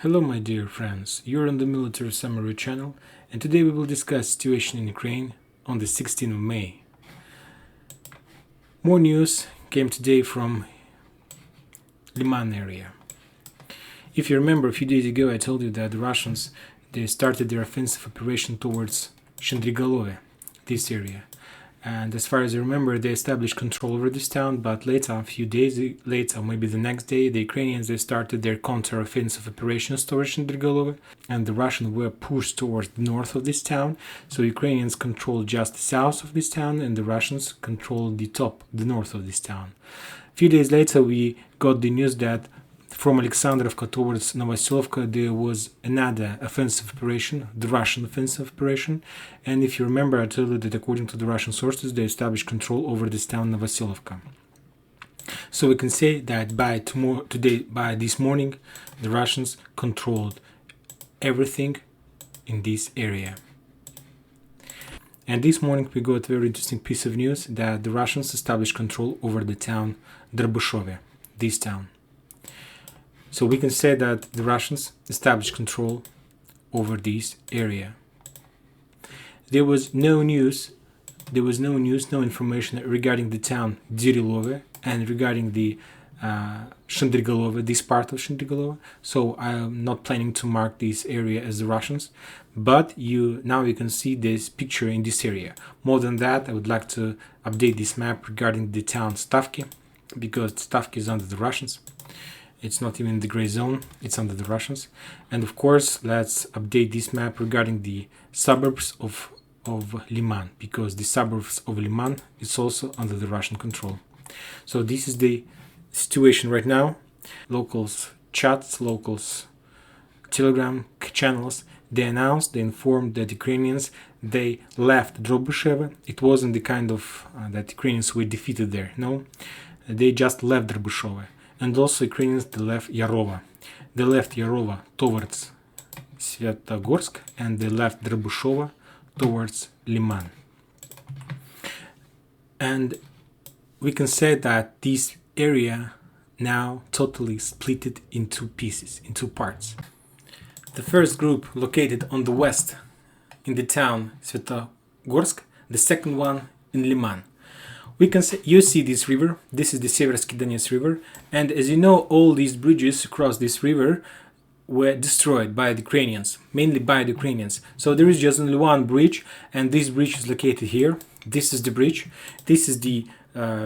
Hello my dear friends, you're on the Military Summary channel, and today we will discuss situation in Ukraine on the 16th of May. More news came today from Liman area. If you remember, a few days ago I told you that the Russians they started their offensive operation towards Shendrigalove, this area. And as far as I remember, they established control over this town, but later, a few days later, maybe the next day, the Ukrainians they started their counter-offensive operations towards Shendrigalove, and the Russians were pushed towards the north of this town. So Ukrainians controlled just the south of this town, and the Russians controlled the north of this town. A few days later, we got the news that from Alexandrovka towards Novosilka there was another offensive operation, the Russian offensive operation. And if you remember, I told you that according to the Russian sources, they established control over this town Novosilka. So we can say that by this morning, the Russians controlled everything in this area. And this morning we got a very interesting piece of news that the Russians established control over the town Drobishove, this town. So we can say that the Russians established control over this area. There was no news, no information regarding the town Dyrilove and regarding the Shendrigalove, this part of Shendrigalove. So I'm not planning to mark this area as the Russians, but now you can see this picture in this area. More than that, I would like to update this map regarding the town Stavki, because Stavki is under the Russians. It's not even in the gray zone, it's under the Russians. And of course, let's update this map regarding the suburbs of Liman, because the suburbs of Liman is also under the Russian control. So this is the situation right now. Locals chats, locals Telegram channels, they informed that Ukrainians, they left Drobisheve. It wasn't the kind of that Ukrainians were defeated there, no. They just left Drobishove. And also Ukrainians, they left Yarova. They left Yarova towards Svetogorsk, and they left Drobishova towards Liman. And we can say that this area now totally split in two pieces, in two parts. The first group located on the west in the town Svetogorsk, the second one in Liman. We can say, you see this river, this is the Siversk river, and as you know, all these bridges across this river were destroyed by the Ukrainians, mainly by the Ukrainians. So there is just only one bridge, and this bridge is located here. This is the bridge. This is the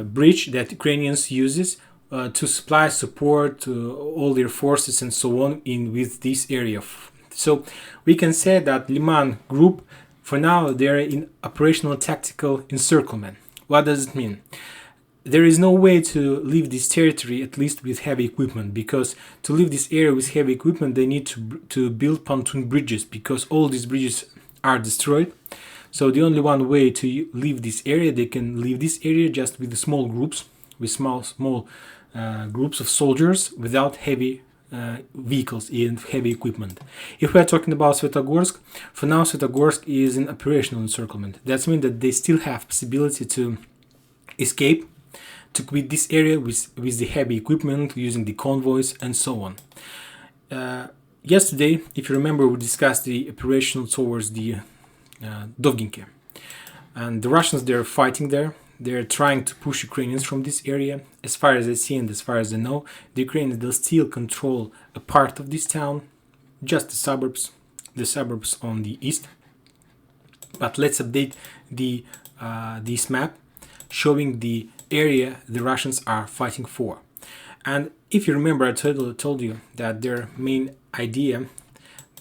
bridge that Ukrainians uses to supply support to all their forces and so on with this area. So we can say that Liman group, for now, they are in operational tactical encirclement. What does it mean? There is no way to leave this territory, at least with heavy equipment, because to leave this area with heavy equipment, they need to build pontoon bridges, because all these bridges are destroyed. So the only one way to leave this area, they can leave this area just with small groups, with small groups of soldiers without heavy vehicles and heavy equipment. If we are talking about Svetogorsk, for now Svetogorsk is in operational encirclement. That means that they still have possibility to escape, to quit this area with the heavy equipment, using the convoys and so on. Yesterday, if you remember, we discussed the operation towards the Dovginke, and the Russians, they're fighting there. They're trying to push Ukrainians from this area. As far as I see and as far as I know, the Ukrainians will still control a part of this town, just the suburbs on the east. But let's update this map showing the area the Russians are fighting for. And if you remember, I told you that their main idea,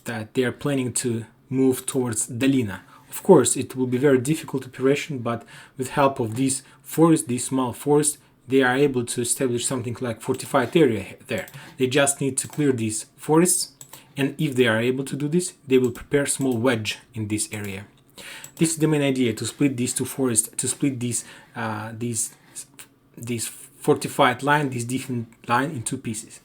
that they are planning to move towards Dolina. Of course, it will be very difficult operation, but with help of these forests, these small forests, they are able to establish something like fortified area there. They just need to clear these forests, and if they are able to do this, they will prepare a small wedge in this area. This is the main idea, to split these two forests, to split these fortified line, this different line in two pieces.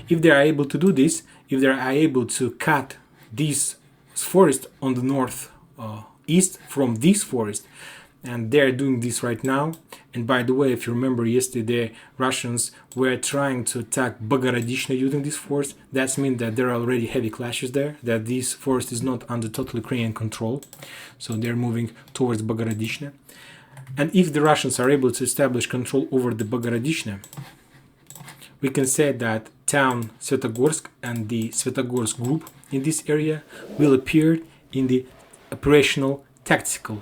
If they are able to do this, if they are able to cut this forest on the north east from this forest, and they're doing this right now. And by the way, if you remember yesterday, Russians were trying to attack Bogorodishny using this force. That means that there are already heavy clashes there, that this force is not under total Ukrainian control. So they're moving towards Bogorodishny. And if the Russians are able to establish control over the Bogorodishny, we can say that town Svetogorsk and the Svetogorsk group in this area will appear in the operational tactical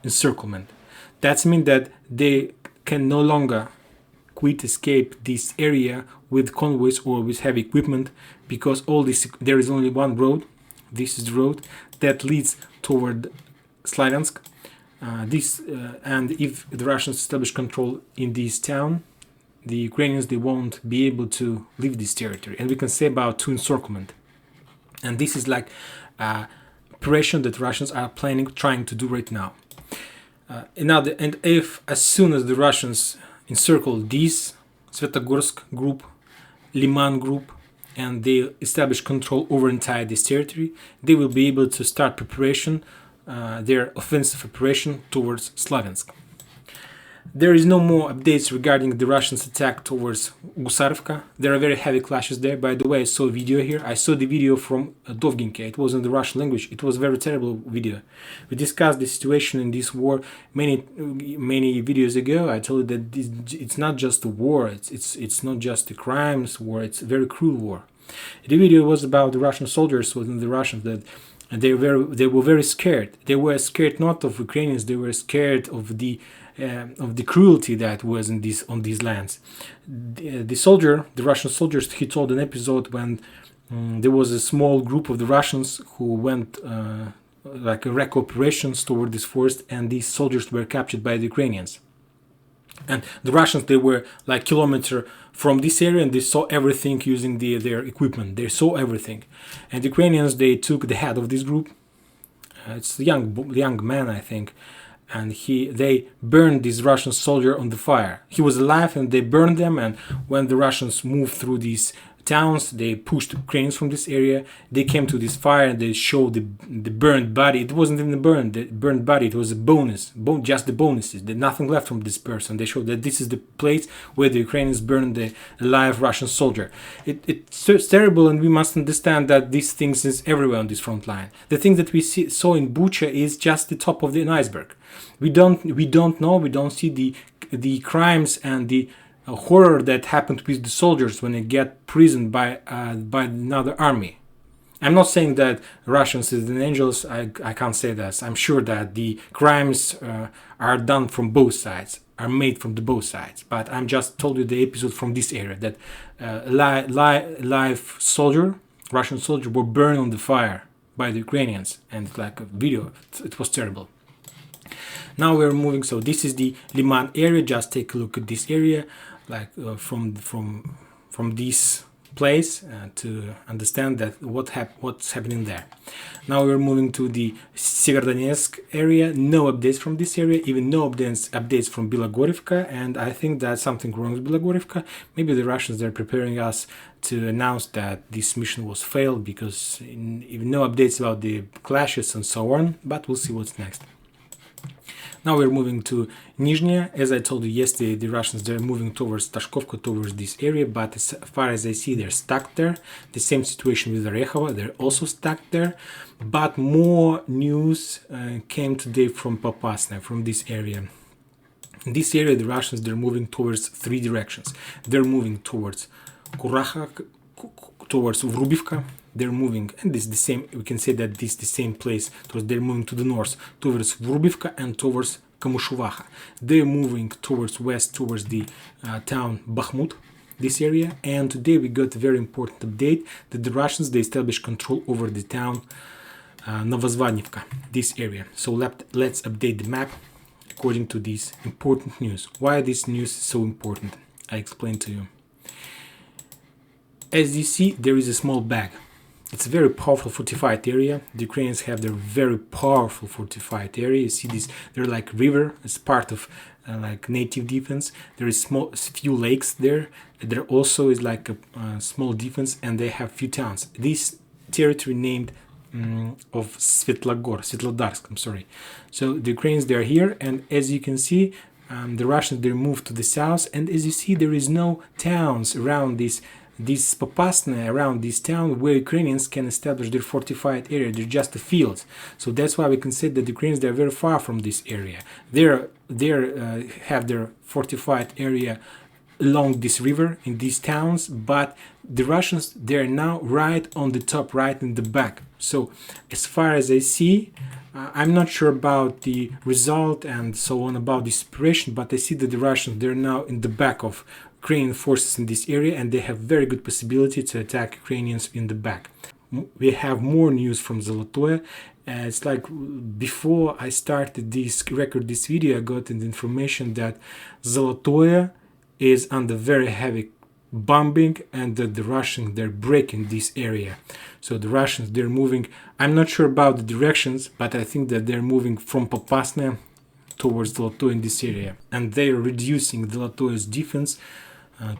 encirclement. That means that they can no longer escape this area with convoys or with heavy equipment, because all this, there is only one road. This is the road that leads toward Slaviansk. And if the Russians establish control in this town, the Ukrainians, they won't be able to leave this territory. And we can say about two encirclement. And this is like operation that Russians are trying to do right now. And if as soon as the Russians encircle this Svetogorsk group, Liman group, and they establish control over entire this territory, they will be able to start preparation, their offensive operation towards Slaviansk. There is no more updates regarding the Russians' attack towards Gusarivka. There are very heavy clashes there. By the way, I saw a video here. I saw the video from Dovginka. It was in the Russian language. It was a very terrible video. We discussed the situation in this war many videos ago. I told you that it's not just a war. It's not just a crimes war. It's a very cruel war. The video was about the Russian soldiers within the Russians that they were very scared. They were scared not of Ukrainians. They were scared of the cruelty that was on these lands. The Russian soldiers, he told an episode when there was a small group of the Russians who went like a wreck operations toward this forest, and these soldiers were captured by the Ukrainians. And the Russians, they were like kilometer from this area, and they saw everything using their equipment. They saw everything. And the Ukrainians, they took the head of this group. It's a young man, I think. And they burned this Russian soldier on the fire. He was alive, and they burned them. And when the Russians moved through these towns, they pushed Ukrainians from this area. They came to this fire, and they showed the burned body. It wasn't even the burned body. It was a bonus, just the bonuses. There's nothing left from this person. They showed that this is the place where the Ukrainians burned the alive Russian soldier. It's terrible, and we must understand that these things is everywhere on this front line. The thing that we saw in Bucha is just the top of the iceberg. We don't know. We don't see the crimes and the horror that happened with the soldiers when they get prisoned by another army. I'm not saying that Russians is an angels. I can't say that. I'm sure that the crimes are done from both sides, are made from the both sides. But I'm just told you the episode from this area that live soldier, Russian soldier, were burned on the fire by the Ukrainians, and it's like a video. It was terrible. Now we're moving. So this is the Liman area. Just take a look at this area, like from this place, to understand that what's happening there. Now we're moving to the Siversk area. No updates from this area, even no updates from Bilogorivka, and I think that something wrong with Bilogorivka. Maybe the Russians are preparing us to announce that this mission was failed, because even no updates about the clashes and so on. But we'll see what's next. Now we're moving to Nizhny. As I told you yesterday, the Russians, they're moving towards Tashkovka, towards this area, but as far as I see, they're stuck there. The same situation with Orekhova, they're also stuck there. But more news came today from Popasna, from this area. In this area, the Russians, they're moving towards three directions. They're moving towards Kurachak, towards Vrubivka. They're moving, and this is the same, we can say that this is the same place, they're moving to the north, towards Vrubivka and towards Kamyshovacha. They're moving towards west, towards the town Bakhmut, this area, and today we got a very important update that the Russians, they established control over the town Novozvanivka, this area. So let's update the map according to this important news. Why this news is so important, I explain to you. As you see, there is a small bag. It's a very powerful fortified area. The Ukrainians have their very powerful fortified area. You see this, they're like river. It's part of like native defense. There is few lakes there. There also is like a small defense, and they have few towns. This territory named of Svetlodarsk, I'm sorry. So the Ukrainians, they're here, and as you can see, the Russians, they moved to the south, and as you see, there is no towns around this Popasna, around this town where Ukrainians can establish their fortified area. They're just a field. So that's why we can say that the Ukrainians, they're very far from this area. They have their fortified area along this river in these towns, but the Russians, they're now right on the top, right in the back. So as far as I see, I'm not sure about the result and so on about this operation, but I see that the Russians, they're now in the back of Ukrainian forces in this area, and they have very good possibility to attack Ukrainians in the back. We have more news from Zolotoye. It's like before I started record this video, I got the information that Zolotoye is under very heavy bombing, and that the Russians, they're breaking this area. So the Russians, they're moving, I'm not sure about the directions, but I think that they're moving from Popasna towards Zolotoye in this area, and they're reducing Zolotoye's defense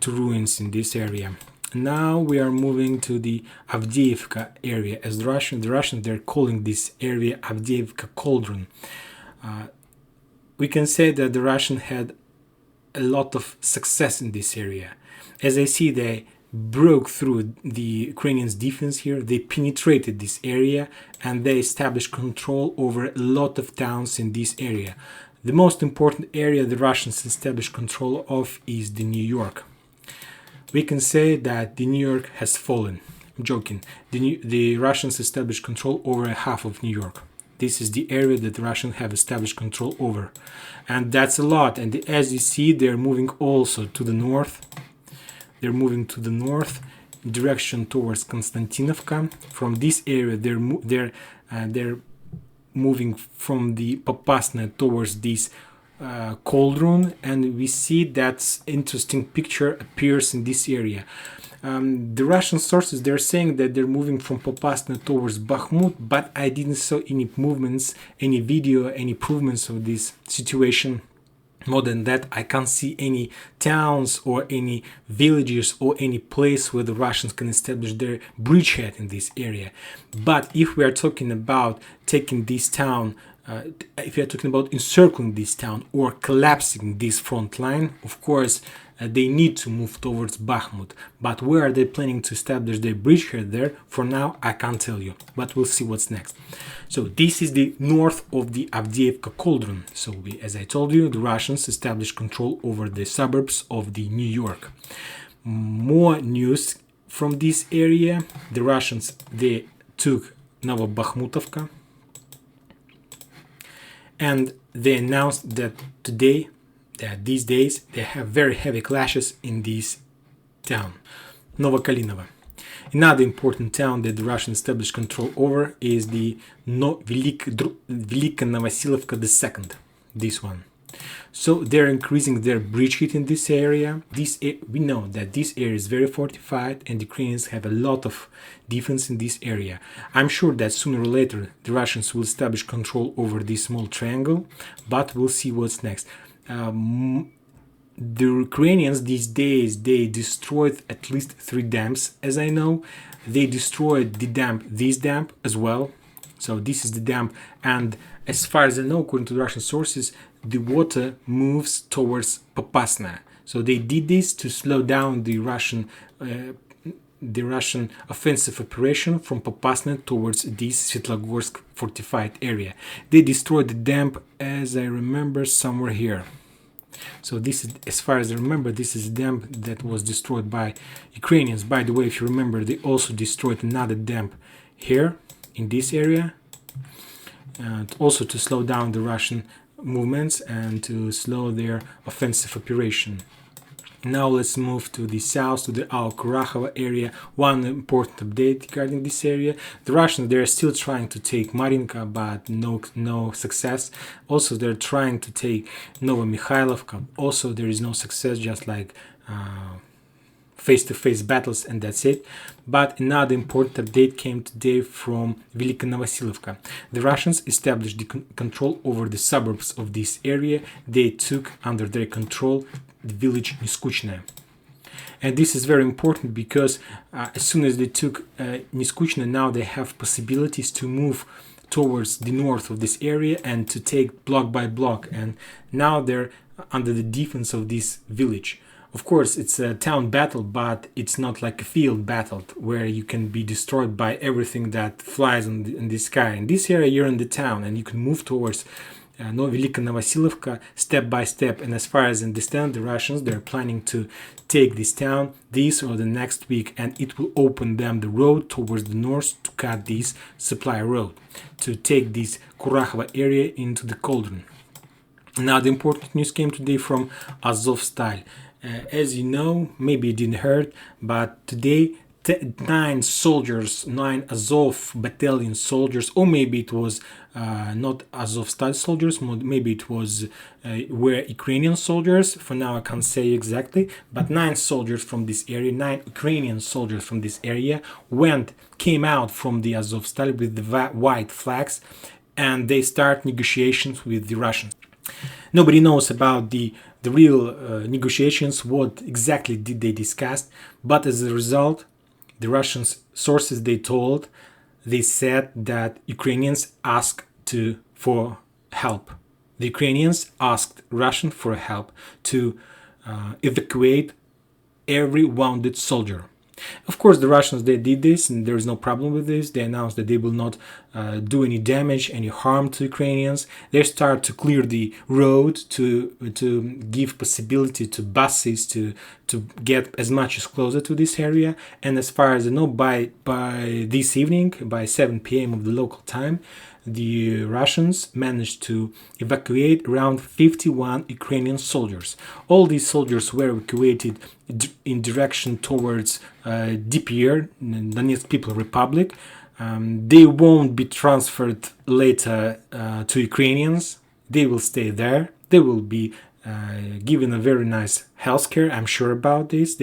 to ruins in this area. Now we are moving to the Avdiivka area. As the Russians, they're calling this area Avdiivka Cauldron. We can say that the Russians had a lot of success in this area. As I see, they broke through the Ukrainians' defense here, they penetrated this area, and they established control over a lot of towns in this area. The most important area the Russians established control of is the New York. We can say that the New York has fallen. I'm joking. The Russians established control over half of New York. This is the area that the Russians have established control over. And that's a lot. And as you see, they're moving also to the north. They're moving to the north, direction towards Konstantinovka. From this area, they're moving from the Popasna towards this cauldron, and we see that interesting picture appears in this area. The Russian sources, they're saying that they're moving from Popasna towards Bakhmut, but I didn't see any movements, any video, any improvements of this situation. More than that, I can't see any towns or any villages or any place where the Russians can establish their bridgehead in this area. But if we are talking about taking this town, if we are talking about encircling this town or collapsing this front line, of course, they need to move towards Bakhmut. But where are they planning to establish their bridgehead there? For now, I can't tell you, but we'll see what's next. So this is the north of the Avdiivka Cauldron. So as I told you, the Russians established control over the suburbs of the New York. More news from this area. The Russians, they took Novobakhmutovka, and they announced that these days, they have very heavy clashes in this town, Novokalinovo. Another important town that the Russians established control over is the Velyka Novosilka II, this one. So they're increasing their bridgehead in this area. We know that this area is very fortified, and the Ukrainians have a lot of defense in this area. I'm sure that sooner or later the Russians will establish control over this small triangle, but we'll see what's next. The Ukrainians these days, they destroyed at least 3 dams, as I know. They destroyed this dam as well. So this is the dam, and as far as I know, according to the Russian sources, the water moves towards Popasna. So they did this to slow down the Russian offensive operation from Popasna towards this Svetlodarsk fortified area. They destroyed the dam, as I remember, somewhere here. So this is, as far as I remember, this is a dam that was destroyed by Ukrainians. By the way, if you remember, they also destroyed another dam here in this area, and also to slow down the Russian movements and to slow their offensive operation. Now let's move to the south, to the Kurakhova area. One important update regarding this area. The Russians, they're still trying to take Marinka, but no success. Also, they're trying to take Novomikhailovka. Also, there is no success, just like face-to-face battles, and that's it. But another important update came today from Velyka Novosilka. The Russians established the control over the suburbs of this area. They took under their control the village Neskuchne. And this is very important because as soon as they took Niskuchna, now they have possibilities to move towards the north of this area and to take block by block. And now they're under the defense of this village. Of course, it's a town battle, but it's not like a field battle where you can be destroyed by everything that flies in the sky. In this area, you're in the town and you can move towards Velyka Novosilka step by step. And as far as I understand, the Russians, they're planning to take this town this or the next week, and it will open them the road towards the north to cut this supply road, to take this Kurakhova area into the cauldron. Now, the important news came today from Azovstal. As you know, maybe you didn't heard, but today 9 soldiers, 9 Azov battalion soldiers, or maybe it was not Azovstal soldiers, maybe it was were Ukrainian soldiers. For now, I can't say exactly, but 9 soldiers from this area, 9 Ukrainian soldiers from this area came out from the Azovstal with the white flags, and they start negotiations with the Russians. Nobody knows about the real negotiations, what exactly did they discuss, but as a result, the Russian sources they said that Ukrainians asked for help. The Ukrainians asked Russian for help to evacuate every wounded soldier. Of course, the Russians, they did this, and there is no problem with this. They announced that they will not do any damage, any harm to Ukrainians. They start to clear the road to give possibility to buses to get as much as closer to this area. And as far as I know, by this evening, by 7 p.m. of the local time, the Russians managed to evacuate around 51 Ukrainian soldiers. All these soldiers were evacuated in direction towards DPR, Donetsk People Republic. They won't be transferred later to Ukrainians. They will stay there. They will be given a very nice healthcare. I'm sure about this.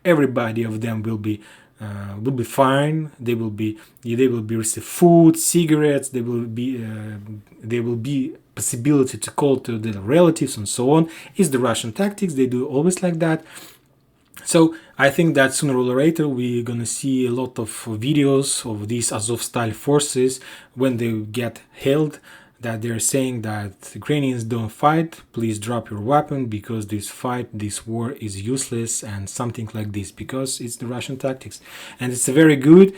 Everybody of them will be fine. They will be receive food, cigarettes. They will be possibility to call to their relatives and so on. It's the Russian tactics. They do always like that. So I think that sooner or later we're gonna see a lot of videos of these Azovstal forces when they get held, that they're saying that Ukrainians don't fight, please drop your weapon, because this war is useless, and something like this, because it's the Russian tactics. And it's a very good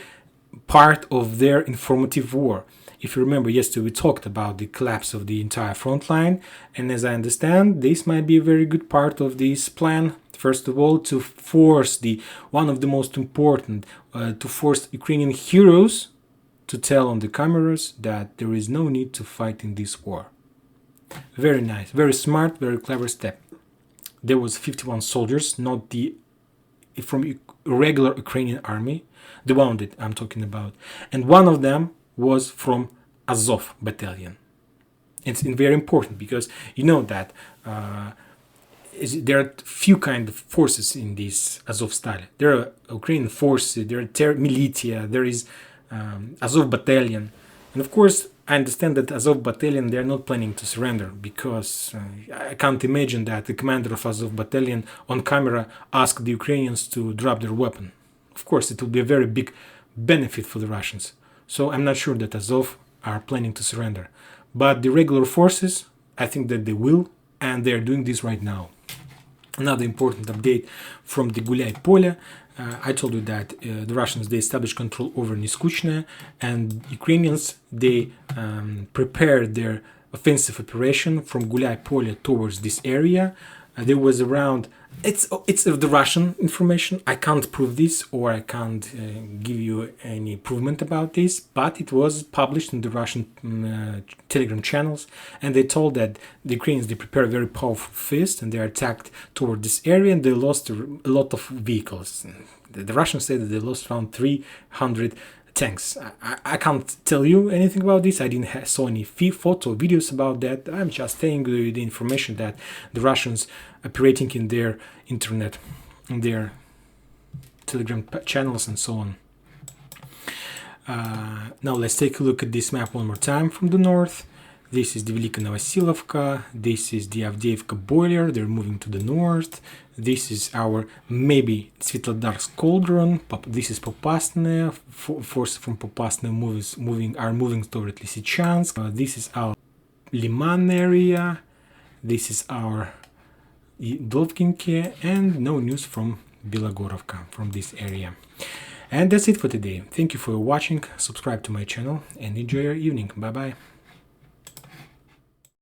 part of their informative war. If you remember, yesterday we talked about the collapse of the entire front line, and as I understand, this might be a very good part of this plan. First of all, to force one of the most important, to force Ukrainian heroes to tell on the cameras that there is no need to fight in this war. Very nice, very smart, very clever step. There was 51 soldiers, not from regular Ukrainian army, the wounded I'm talking about, and one of them was from Azov battalion. It's very important because you know that there are few kind of forces in this Azovstal. There are Ukrainian forces, there are militia, there is Azov battalion, and of course I understand that Azov battalion, they are not planning to surrender, because I can't imagine that the commander of Azov battalion on camera asked the Ukrainians to drop their weapon. Of course it will be a very big benefit for the Russians, so I'm not sure that Azov are planning to surrender, but the regular forces, I think that they will, and they are doing this right now. Another important update from the Gulay Polya. I told you that the Russians, they established control over Niskuchna, and Ukrainians, they prepared their offensive operation from Gulay Polya towards this area. There was around, it's the Russian information. I can't prove this, or I can't give you any provement about this, but it was published in the Russian Telegram channels, and they told that the Ukrainians, they prepared a very powerful fist, and they attacked toward this area, and they lost a lot of vehicles. The Russians say that they lost around 300 tanks. I can't tell you anything about this. I didn't saw any photo videos about that. I'm just telling you the information that the Russians operating in their internet, in their Telegram channels and so on. Now let's take a look at this map one more time from the north. This is the Velyka Novosilka. This is the Avdiivka boiler. They're moving to the north. This is our maybe Svetlodarsk cauldron. This is Popasna. Forces from Popasna are moving toward Lysychansk. This is our Liman area. This is our Dovkinke, and no news from Bilagorovka, from this area. And that's it for today. Thank you for watching. Subscribe to my channel and enjoy your evening. Bye bye.